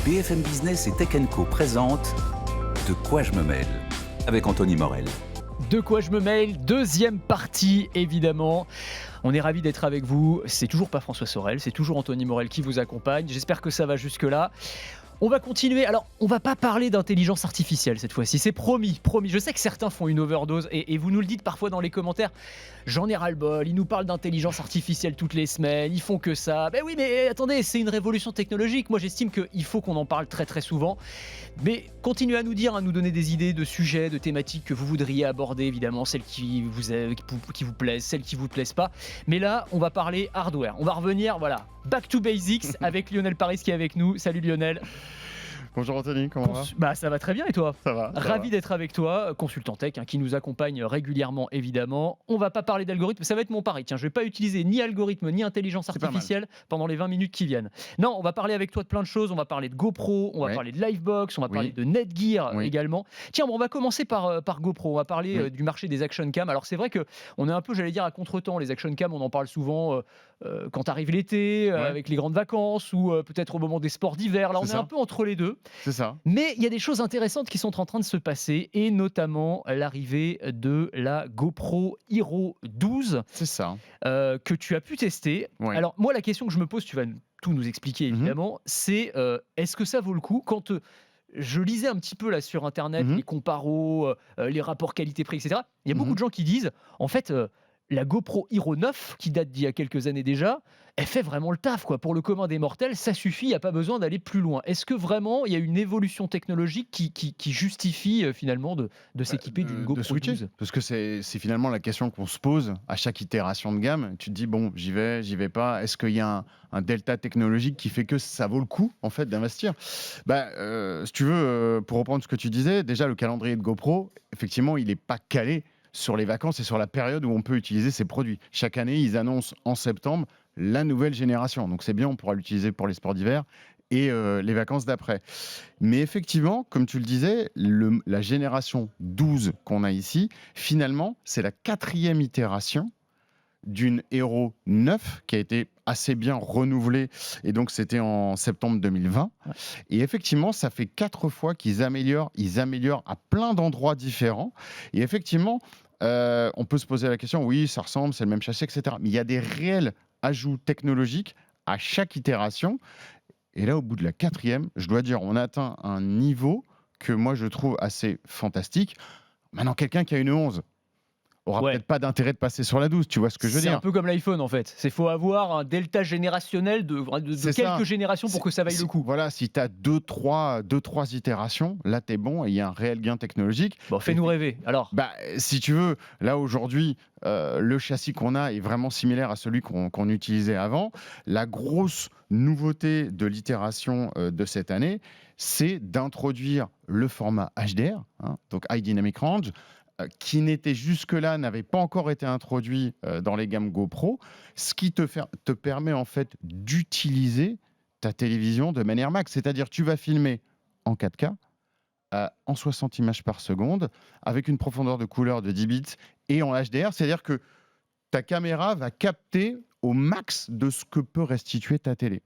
BFM Business et Tech Co présente De quoi je me mêle avec Anthony Morel. De quoi je me mêle, deuxième partie évidemment. On est ravis d'être avec vous. C'est toujours pas François Sorel, c'est toujours Anthony Morel qui vous accompagne. J'espère que ça va jusque-là. On va continuer. Alors, on va pas parler d'intelligence artificielle cette fois-ci. C'est promis. Je sais que certains font une overdose et vous nous le dites parfois dans les commentaires. J'en ai ras-le-bol. Ils nous parlent d'intelligence artificielle toutes les semaines. Ils font que ça. Ben oui, mais attendez, c'est une révolution technologique. Moi, j'estime qu'il faut qu'on en parle très très souvent. Mais continuez à nous dire, à nous donner des idées de sujets, de thématiques que vous voudriez aborder, évidemment, celles qui vous plaisent, celles qui vous plaisent pas. Mais là, on va parler hardware. On va revenir, voilà, back to basics avec Lionel Paris qui est avec nous. Salut Lionel. Bonjour Anthony, comment va ? Bah ça va très bien et toi ? Ça va. Ravi d'être avec toi, consultant tech qui nous accompagne régulièrement évidemment. On va pas parler d'algorithme, ça va être mon pari. Tiens, je vais pas utiliser ni algorithme ni intelligence artificielle pendant les 20 minutes qui viennent. Non, on va parler avec toi de plein de choses. On va parler de GoPro, on va parler de Livebox, on va parler de Netgear également. Tiens, bon, on va commencer par GoPro. On va parler du marché des action cam. Alors c'est vrai que on est un peu, j'allais dire, à contre-temps. Les action cam, on en parle souvent quand arrive l'été, avec les grandes vacances ou peut-être au moment des sports d'hiver. Là, on est un peu entre les deux. C'est ça. Mais il y a des choses intéressantes qui sont en train de se passer, et notamment l'arrivée de la GoPro Hero 12. C'est ça. Que tu as pu tester. Ouais. Alors moi, la question que je me pose, tu vas tout nous expliquer évidemment, c'est est-ce que ça vaut le coup quand je lisais un petit peu là sur Internet, les comparos, les rapports qualité-prix, etc. Il y a beaucoup de gens qui disent, en fait, la GoPro Hero 9, qui date d'il y a quelques années déjà, elle fait vraiment le taf, quoi. Pour le commun des mortels, ça suffit, il n'y a pas besoin d'aller plus loin. Est-ce que vraiment il y a une évolution technologique qui justifie finalement de s'équiper d'une GoPro 12 ? Parce que c'est finalement la question qu'on se pose à chaque itération de gamme. Tu te dis, bon, j'y vais pas. Est-ce qu'il y a un delta technologique qui fait que ça vaut le coup en fait d'investir ? Si tu veux, pour reprendre ce que tu disais, déjà le calendrier de GoPro, effectivement, il n'est pas calé sur les vacances et sur la période où on peut utiliser ces produits. Chaque année, ils annoncent en septembre la nouvelle génération. Donc c'est bien, on pourra l'utiliser pour les sports d'hiver et les vacances d'après. Mais effectivement, comme tu le disais, la génération 12 qu'on a ici, finalement, c'est la 4e itération d'une Hero 9 qui a été assez bien renouvelée, et donc c'était en septembre 2020. Et effectivement, ça fait 4 fois qu'ils améliorent à plein d'endroits différents. Et effectivement, on peut se poser la question, oui, ça ressemble, c'est le même châssis, etc. Mais il y a des réels ajouts technologiques à chaque itération. Et là, au bout de la 4e, je dois dire, on atteint un niveau que moi, je trouve assez fantastique. Maintenant, quelqu'un qui a une 11 aura peut-être pas d'intérêt de passer sur la 12, tu vois ce que je veux dire ? C'est un peu comme l'iPhone en fait. Il faut avoir un delta générationnel de quelques générations pour que ça vaille le coup. Voilà, si tu as 2-3 itérations, là tu es bon et il y a un réel gain technologique. Bon, fais-nous rêver. Alors, si tu veux, là aujourd'hui, le châssis qu'on a est vraiment similaire à celui qu'on utilisait avant. La grosse nouveauté de l'itération de cette année, c'est d'introduire le format HDR, donc High Dynamic Range, qui n'était jusque-là, n'avait pas encore été introduit dans les gammes GoPro, ce qui te permet en fait d'utiliser ta télévision de manière max. C'est-à-dire tu vas filmer en 4K, en 60 images par seconde, avec une profondeur de couleur de 10 bits et en HDR, c'est-à-dire que ta caméra va capter au max de ce que peut restituer ta télé.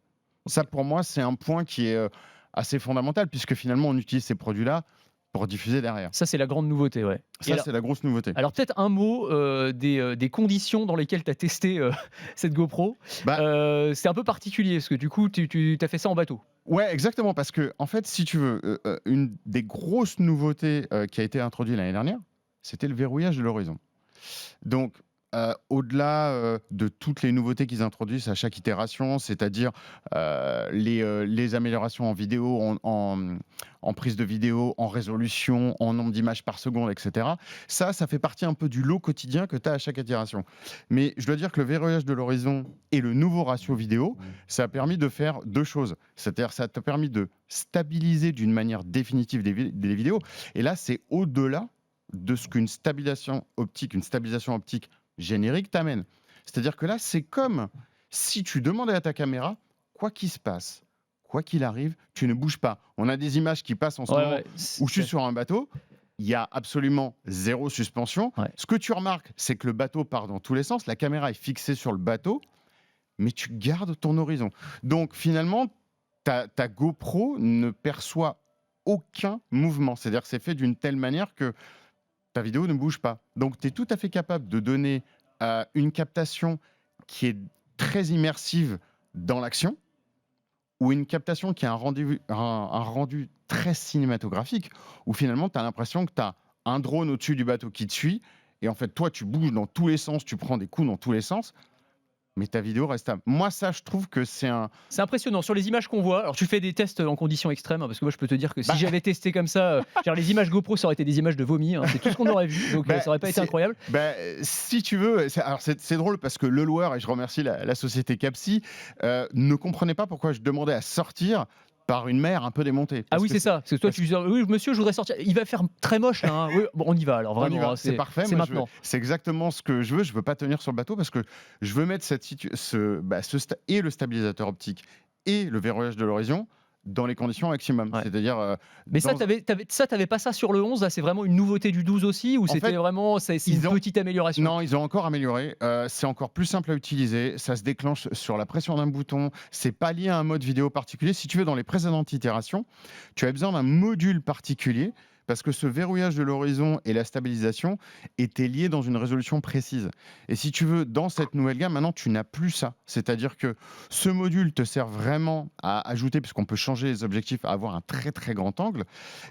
Ça, pour moi, c'est un point qui est assez fondamental, puisque finalement, on utilise ces produits-là pour diffuser derrière. Ça, c'est la grande nouveauté, ouais. Ça, c'est la grosse nouveauté. Alors, peut-être un mot des conditions dans lesquelles tu as testé cette GoPro. C'est un peu particulier, parce que du coup, tu as fait ça en bateau. Ouais, exactement, parce que, en fait, si tu veux, une des grosses nouveautés qui a été introduite l'année dernière, c'était le verrouillage de l'horizon. Donc, au-delà de toutes les nouveautés qu'ils introduisent à chaque itération, c'est-à-dire les améliorations en vidéo, en prise de vidéo, en résolution, en nombre d'images par seconde, etc. Ça fait partie un peu du lot quotidien que tu as à chaque itération. Mais je dois dire que le verrouillage de l'horizon et le nouveau ratio vidéo, ça a permis de faire 2 choses. C'est-à-dire ça t'a permis de stabiliser d'une manière définitive des vidéos. Et là, c'est au-delà de ce qu'une stabilisation optique générique t'amène. C'est-à-dire que là, c'est comme si tu demandais à ta caméra, quoi qu'il se passe, quoi qu'il arrive, tu ne bouges pas. On a des images qui passent en ce moment où je suis sur un bateau, il y a absolument 0 suspension. Ce que tu remarques, c'est que le bateau part dans tous les sens, la caméra est fixée sur le bateau, mais tu gardes ton horizon. Donc finalement, ta GoPro ne perçoit aucun mouvement. C'est-à-dire que c'est fait d'une telle manière que ta vidéo ne bouge pas. Donc, tu es tout à fait capable de donner une captation qui est très immersive dans l'action ou une captation qui a un rendu très cinématographique où finalement, tu as l'impression que tu as un drone au-dessus du bateau qui te suit et en fait, toi, tu bouges dans tous les sens, tu prends des coups dans tous les sens, mais ta vidéo reste stable. Moi, ça, je trouve que c'est un... C'est impressionnant. Sur les images qu'on voit, alors tu fais des tests en conditions extrêmes, hein, parce que moi je peux te dire que si Bah. j'avais testé comme ça, genre les images GoPro, ça aurait été des images de vomi, hein, c'est tout ce qu'on aurait vu, donc Bah, ça aurait pas été c'est- incroyable. Si tu veux, alors c'est drôle parce que le loueur, et je remercie la société Capsi, ne comprenait pas pourquoi je demandais à sortir par une mer un peu démontée. Ah Parce oui, que c'est ça. Parce que toi, parce tu dis, oui, monsieur, je voudrais sortir. Il va faire très moche là. Hein. Oui, bon, on y va alors, on y vraiment. va, hein, c'est parfait. C'est Moi, maintenant. c'est exactement ce que je veux. Je veux pas tenir sur le bateau parce que je veux mettre et le stabilisateur optique et le verrouillage de l'horizon dans les conditions maximum. Ouais. C'est-à-dire. Mais ça, dans- t'avais pas ça sur le 11, là, c'est vraiment une nouveauté du 12 aussi, ou c'était fait, vraiment c'est une ils ont- petite amélioration? Non, ils ont encore amélioré. C'est encore plus simple à utiliser. Ça se déclenche sur la pression d'un bouton. C'est pas lié à un mode vidéo particulier. Si tu veux, dans les précédentes itérations, tu as besoin d'un module particulier parce que ce verrouillage de l'horizon et la stabilisation étaient liés dans une résolution précise. Et si tu veux, dans cette nouvelle gamme, maintenant, tu n'as plus ça. C'est-à-dire que ce module te sert vraiment à ajouter, puisqu'on peut changer les objectifs, à avoir un très très grand angle,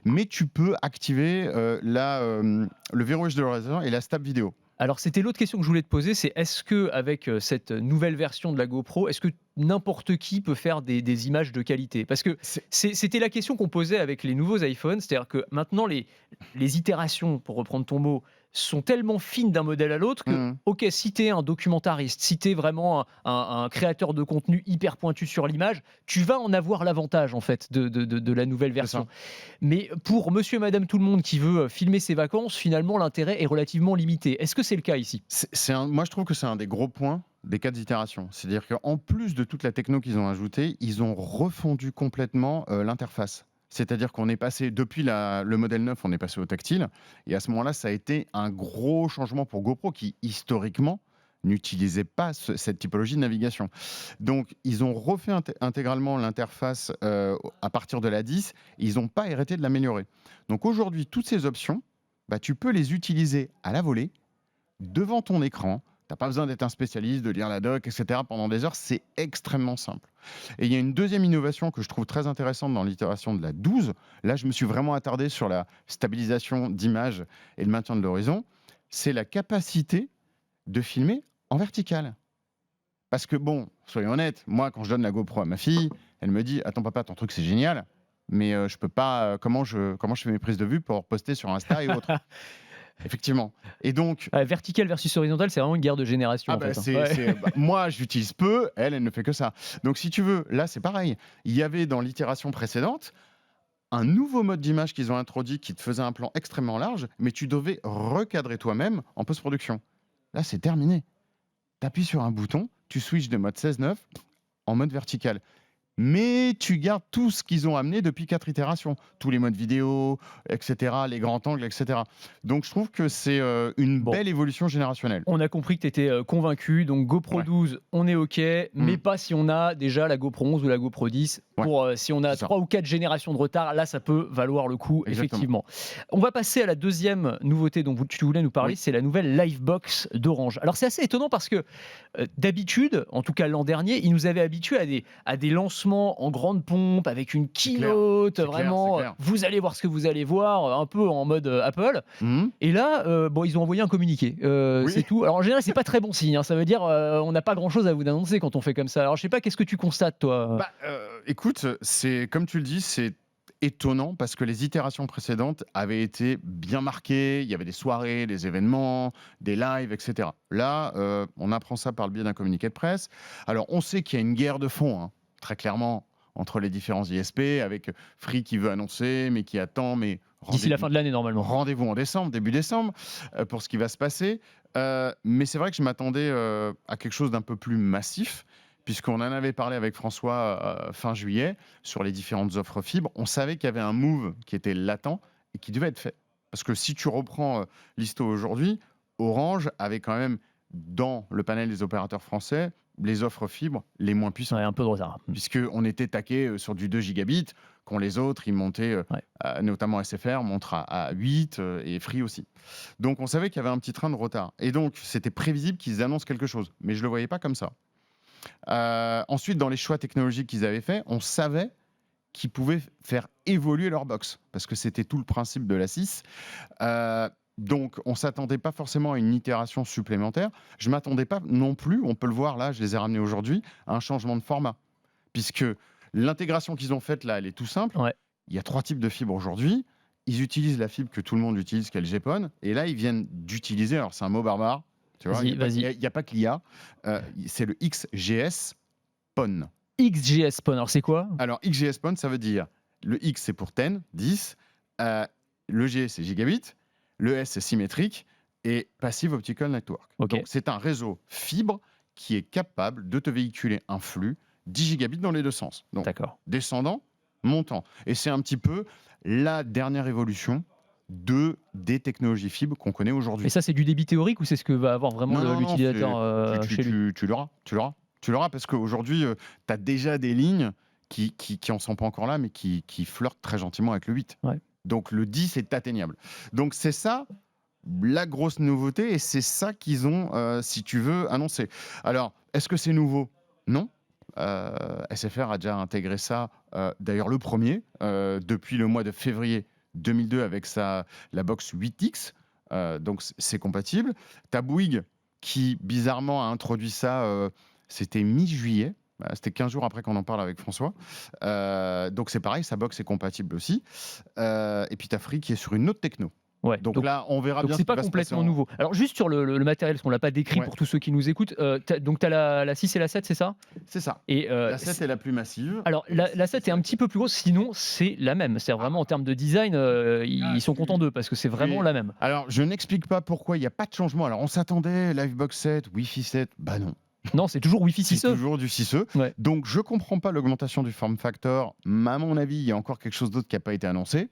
mais tu peux activer le verrouillage de l'horizon et la stab vidéo. Alors, c'était l'autre question que je voulais te poser, c'est est-ce que avec cette nouvelle version de la GoPro, est-ce que n'importe qui peut faire des images de qualité? Parce que c'était la question qu'on posait avec les nouveaux iPhones, c'est-à-dire que maintenant les itérations, pour reprendre ton mot, sont tellement fines d'un modèle à l'autre que, Mhm. ok, si tu es un documentariste, si tu es vraiment un créateur de contenu hyper pointu sur l'image, tu vas en avoir l'avantage en fait de la nouvelle version. Mais pour monsieur et madame tout le monde qui veut filmer ses vacances, finalement l'intérêt est relativement limité. Est-ce que c'est le cas ici? Moi, je trouve que c'est un des gros points des 4 itérations. C'est-à-dire qu'en plus de toute la techno qu'ils ont ajoutée, ils ont refondu complètement l'interface. C'est-à-dire qu'on est passé, depuis le modèle 9, on est passé au tactile. Et à ce moment-là, ça a été un gros changement pour GoPro qui, historiquement, n'utilisait pas cette typologie de navigation. Donc, ils ont refait intégralement l'interface à partir de la 10. Et ils n'ont pas arrêté de l'améliorer. Donc, aujourd'hui, toutes ces options, tu peux les utiliser à la volée, devant ton écran. Tu n'as pas besoin d'être un spécialiste, de lire la doc, etc. pendant des heures. C'est extrêmement simple. Et il y a une deuxième innovation que je trouve très intéressante dans l'itération de la 12. Là, je me suis vraiment attardé sur la stabilisation d'image et le maintien de l'horizon. C'est la capacité de filmer en vertical. Parce que, bon, soyons honnêtes, moi, quand je donne la GoPro à ma fille, elle me dit « Attends, papa, ton truc, c'est génial, mais je peux pas... comment je fais mes prises de vue pour poster sur Insta et autres ?» Effectivement. Et donc, Vertical versus horizontal, c'est vraiment une guerre de génération. En fait, hein. moi, j'utilise peu, elle ne fait que ça. Donc, si tu veux, là, c'est pareil. Il y avait dans l'itération précédente un nouveau mode d'image qu'ils ont introduit qui te faisait un plan extrêmement large, mais tu devais recadrer toi-même en post-production. Là, c'est terminé. Tu appuies sur un bouton, tu switches de mode 16:9 en mode vertical. Mais tu gardes tout ce qu'ils ont amené depuis 4 itérations. Tous les modes vidéo, etc., les grands angles, etc. Donc, je trouve que c'est une belle évolution générationnelle. On a compris que tu étais convaincu. Donc, GoPro 12, on est OK. Mais pas si on a déjà la GoPro 11 ou la GoPro 10. Pour, si on a 3 ou 4 générations de retard, là, ça peut valoir le coup, effectivement. On va passer à la deuxième nouveauté dont tu voulais nous parler. C'est la nouvelle Livebox d'Orange. Alors, c'est assez étonnant parce que d'habitude, en tout cas l'an dernier, ils nous avaient habitués à des lancements en grande pompe avec une keynote, vraiment. Clair. Vous allez voir ce que vous allez voir, un peu en mode Apple. Et là, ils ont envoyé un communiqué. C'est tout. Alors en général, c'est pas très bon signe. Hein. Ça veut dire on n'a pas grand chose à vous annoncer quand on fait comme ça. Alors je sais pas, qu'est-ce que tu constates, toi? Écoute, c'est comme tu le dis, c'est étonnant parce que les itérations précédentes avaient été bien marquées. Il y avait des soirées, des événements, des lives, etc. Là, on apprend ça par le biais d'un communiqué de presse. Alors, on sait qu'il y a une guerre de fond, hein, très clairement, entre les différents ISP, avec Free qui veut annoncer, mais qui attend, mais d'ici la fin de l'année, normalement. Rendez-vous en décembre, début décembre, pour ce qui va se passer. Mais c'est vrai que je m'attendais à quelque chose d'un peu plus massif, puisqu'on en avait parlé avec François fin juillet sur les différentes offres fibres. On savait qu'il y avait un move qui était latent et qui devait être fait. Parce que si tu reprends l'histo aujourd'hui, Orange avait quand même, dans le panel des opérateurs français, les offres fibres les moins puissantes. Ouais, un peu de retard. Puisqu'on était taqué sur du 2 gigabits, quand les autres, ils montaient, notamment SFR, montre à 8 et Free aussi. Donc on savait qu'il y avait un petit train de retard. Et donc c'était prévisible qu'ils annoncent quelque chose. Mais je ne le voyais pas comme ça. Ensuite, dans les choix technologiques qu'ils avaient faits, on savait qu'ils pouvaient faire évoluer leur box. Parce que c'était tout le principe de la 6. Donc, on ne s'attendait pas forcément à une itération supplémentaire. Je ne m'attendais pas non plus, on peut le voir là, je les ai ramenés aujourd'hui, à un changement de format. Puisque l'intégration qu'ils ont faite là, elle est tout simple. Ouais. Il y a 3 types de fibres aujourd'hui. Ils utilisent la fibre que tout le monde utilise, qui est le GPON. Et là, ils viennent d'utiliser, alors c'est un mot barbare, tu vois, il n'y a pas que l'IA, c'est le XGS PON. XGS PON, alors c'est quoi? Alors, XGS PON, ça veut dire, le X c'est pour 10, le G c'est gigabit, le S c'est symétrique et Passive Optical Network. Okay. Donc, c'est un réseau fibre qui est capable de te véhiculer un flux 10 gigabits dans les deux sens. Donc, descendant, montant. Et c'est un petit peu la dernière évolution des technologies fibres qu'on connaît aujourd'hui. Et ça, c'est du débit théorique ou c'est ce que va avoir vraiment l'utilisateur chez lui? Tu l'auras parce qu'aujourd'hui, tu as déjà des lignes qui en sont pas encore là, mais qui flirtent très gentiment avec le 8. Ouais. Donc le 10 est atteignable. Donc c'est ça la grosse nouveauté et c'est ça qu'ils ont, si tu veux, annoncé. Alors, est-ce que c'est nouveau? Non. SFR a déjà intégré ça, d'ailleurs le premier, depuis le mois de février 2002 avec la box 8X. Donc c'est compatible. T'as Bouygues qui bizarrement a introduit ça, c'était mi-juillet. C'était 15 jours après qu'on en parle avec François. Donc c'est pareil, sa box est compatible aussi. Et puis t'as Free qui est sur une autre techno. Ouais, donc là, on verra bien. C'est pas complètement nouveau. Alors juste sur le matériel, parce qu'on l'a pas décrit pour tous ceux qui nous écoutent. Donc tu as la 6 et la 7, c'est ça? C'est ça. Et la 7 est la plus massive. Alors la 7 est un petit peu plus grosse, sinon c'est la même. C'est vraiment en termes de design, ils sont contents d'eux parce que c'est vraiment la même. Alors je n'explique pas pourquoi il n'y a pas de changement. Alors on s'attendait Livebox 7, Wi-Fi 7, bah non. Non, c'est toujours Wi-Fi 6E. C'est toujours du 6E. Ouais. Donc, je ne comprends pas l'augmentation du form factor. À mon avis, il y a encore quelque chose d'autre qui n'a pas été annoncé.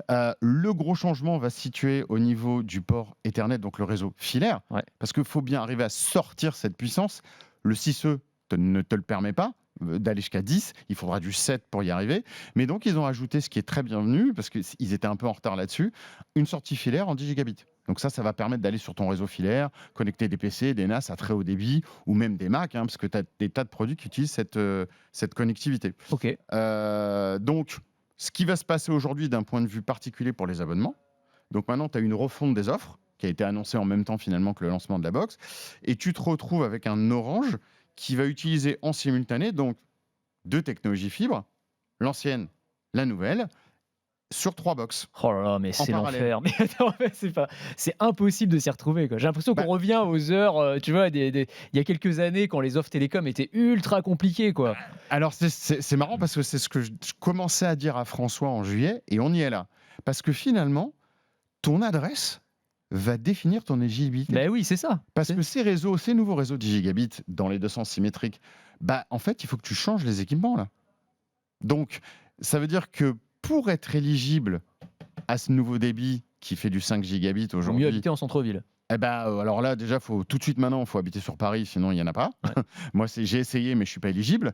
Le gros changement va se situer au niveau du port Ethernet, donc le réseau filaire. Ouais. Parce qu'il faut bien arriver à sortir cette puissance. Le 6E ne te le permet pas d'aller jusqu'à 10, il faudra du 7 pour y arriver. Mais donc, ils ont ajouté ce qui est très bienvenu, parce qu'ils étaient un peu en retard là-dessus, une sortie filaire en 10 gigabits. Donc ça va permettre d'aller sur ton réseau filaire, connecter des PC, des NAS à très haut débit, ou même des Mac, parce que tu as des tas de produits qui utilisent cette connectivité. Okay. Donc, ce qui va se passer aujourd'hui d'un point de vue particulier pour les abonnements, donc maintenant, tu as une refonte des offres, qui a été annoncée en même temps finalement que le lancement de la box, et tu te retrouves avec un Orange qui va utiliser en simultané donc 2 technologies fibres, l'ancienne, la nouvelle, sur 3 box. Oh là là, mais c'est l'enfer. Mais attends, c'est impossible de s'y retrouver, quoi. J'ai l'impression qu'on revient aux heures, tu vois, il y a quelques années quand les offres télécom étaient ultra compliquées, quoi. Alors c'est marrant parce que c'est ce que je commençais à dire à François en juillet et on y est là. Parce que finalement, ton adresse va définir ton éligibilité. Ben oui, c'est ça. Parce que ces nouveaux réseaux 10 gigabits dans les deux sens symétriques, en fait, il faut que tu changes les équipements là. Donc, ça veut dire que pour être éligible à ce nouveau débit qui fait du 5 gigabits aujourd'hui... Il faut mieux habiter en centre-ville. Alors là, déjà, tout de suite maintenant, il faut habiter sur Paris, sinon il n'y en a pas. Ouais. Moi, j'ai essayé, mais je ne suis pas éligible.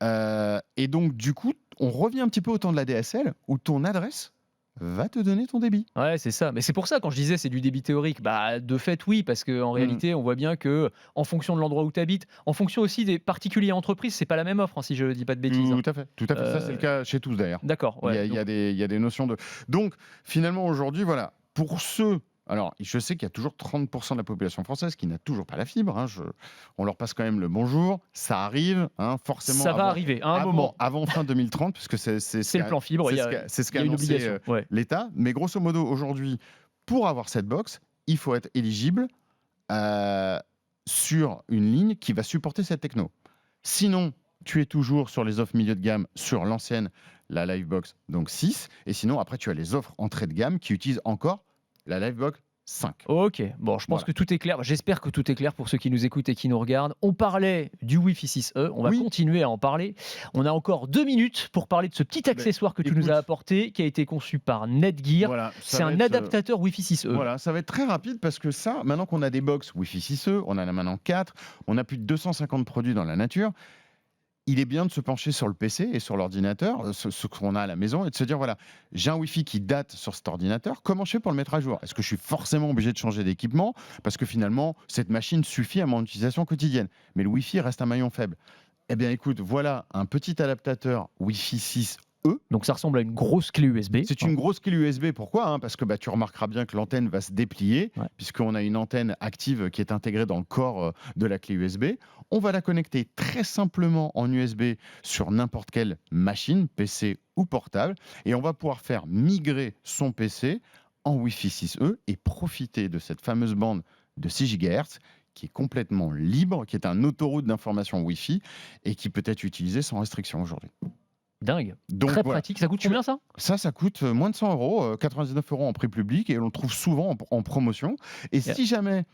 Et donc, du coup, on revient un petit peu au temps de la DSL, où ton adresse va te donner ton débit. Ouais, c'est ça. Mais c'est pour ça, quand je disais c'est du débit théorique, de fait, oui, parce qu'en réalité, on voit bien que en fonction de l'endroit où tu habites, en fonction aussi des particuliers entreprises, c'est pas la même offre, si je dis pas de bêtises. Tout à fait. Ça, c'est le cas chez tous d'ailleurs. D'accord. Ouais, il y a des notions de... Donc, finalement, aujourd'hui, voilà, pour ceux... Alors, je sais qu'il y a toujours 30% de la population française qui n'a toujours pas la fibre. On leur passe quand même le bonjour. Ça arrive, forcément. Ça va arriver à un moment. Avant fin 2030, puisque c'est le plan fibre. C'est ce qu'a annoncé l'État. Mais grosso modo, aujourd'hui, pour avoir cette box, il faut être éligible sur une ligne qui va supporter cette techno. Sinon, tu es toujours sur les offres milieu de gamme sur l'ancienne, la Livebox, donc 6. Et sinon, après, tu as les offres entrée de gamme qui utilisent encore la Livebox 5. Ok, bon, je pense Voilà. que tout est clair. J'espère que tout est clair pour ceux qui nous écoutent et qui nous regardent. On parlait du Wi-Fi 6E, on va Oui. continuer à en parler. On a encore 2 minutes pour parler de ce petit accessoire que tu nous écoute. as apporté, qui a été conçu par Netgear. Voilà, ça C'est va un être, adaptateur Wi-Fi 6E. Voilà, ça va être très rapide parce que ça, maintenant qu'on a des box Wi-Fi 6E, on en a maintenant 4, on a plus de 250 produits dans la nature. Il est bien de se pencher sur le PC et sur l'ordinateur, ce qu'on a à la maison, et de se dire voilà, j'ai un Wi-Fi qui date sur cet ordinateur, comment je fais pour le mettre à jour? Est-ce que je suis forcément obligé de changer d'équipement? Parce que finalement, cette machine suffit à mon utilisation quotidienne. Mais le Wi-Fi reste un maillon faible. Eh bien écoute, voilà un petit adaptateur Wi-Fi 6E. Donc ça ressemble à une grosse clé USB. C'est une grosse clé USB. Pourquoi? Parce que tu remarqueras bien que l'antenne va se déplier, Ouais. puisqu'on a une antenne active qui est intégrée dans le corps de la clé USB. On va la connecter très simplement en USB sur n'importe quelle machine, PC ou portable, et on va pouvoir faire migrer son PC en Wi-Fi 6E et profiter de cette fameuse bande de 6 GHz qui est complètement libre, qui est un autoroute d'information Wi-Fi et qui peut être utilisée sans restriction aujourd'hui. Dingue. Donc, Très voilà. pratique. Ça coûte combien ça? Ça coûte moins de 100 €, 99 € en prix public et on le trouve souvent en promotion. Et Yeah. si jamais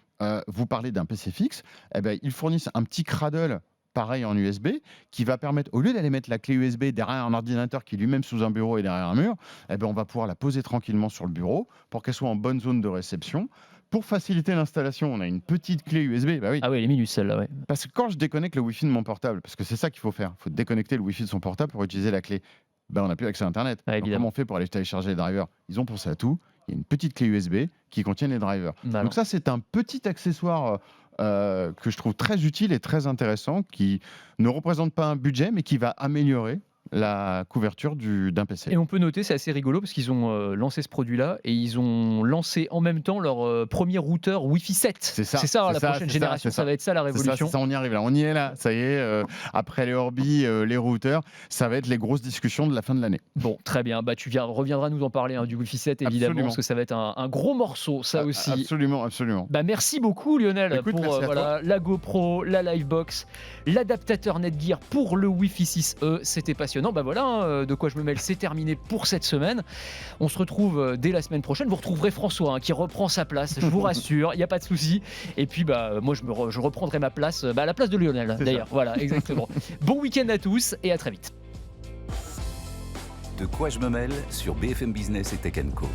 vous parlez d'un PC fixe, eh ben, ils fournissent un petit cradle pareil en USB qui va permettre, au lieu d'aller mettre la clé USB derrière un ordinateur qui est lui-même sous un bureau et derrière un mur, eh ben, on va pouvoir la poser tranquillement sur le bureau pour qu'elle soit en bonne zone de réception. Pour faciliter l'installation, on a une petite clé USB. Bah oui, Ah oui, elle est minus celle-là, ouais. parce que quand je déconnecte le Wi-Fi de mon portable, parce que c'est ça qu'il faut faire, il faut déconnecter le Wi-Fi de son portable pour utiliser la clé. Ben, on n'a plus accès à Internet. Ah, Donc, évidemment. comment on fait pour aller télécharger les drivers? Ils ont pensé à tout. Il y a une petite clé USB qui contient les drivers. Bah Donc ça, c'est un petit accessoire que je trouve très utile et très intéressant, qui ne représente pas un budget, mais qui va améliorer la couverture d'un PC. Et on peut noter, c'est assez rigolo parce qu'ils ont lancé ce produit-là et ils ont lancé en même temps leur premier routeur Wi-Fi 7. C'est ça, la c'est ça, prochaine c'est ça, génération. c'est Ça ça. va être ça la C'est révolution. ça, on y arrive là. On y est là. Ça y est, après les Orbi, les routeurs, ça va être les grosses discussions de la fin de l'année. Bon, très bien. Bah, reviendras nous en parler du Wi-Fi 7 évidemment, Absolument. parce que ça va être un gros morceau, ça aussi. Absolument, absolument. Bah, merci beaucoup Lionel Écoute, pour merci à voilà, la GoPro, la Livebox, l'adaptateur Netgear pour le Wi-Fi 6E. C'était passionnant. Bah voilà, de quoi je me mêle, c'est terminé pour cette semaine. On se retrouve dès la semaine prochaine. Vous retrouverez François qui reprend sa place, je vous rassure, il n'y a pas de souci. Et puis bah, moi je reprendrai ma place, à la place de Lionel C'est d'ailleurs. Voilà, exactement. Bon week-end à tous et à très vite. De quoi je me mêle sur BFM Business et Tech Co.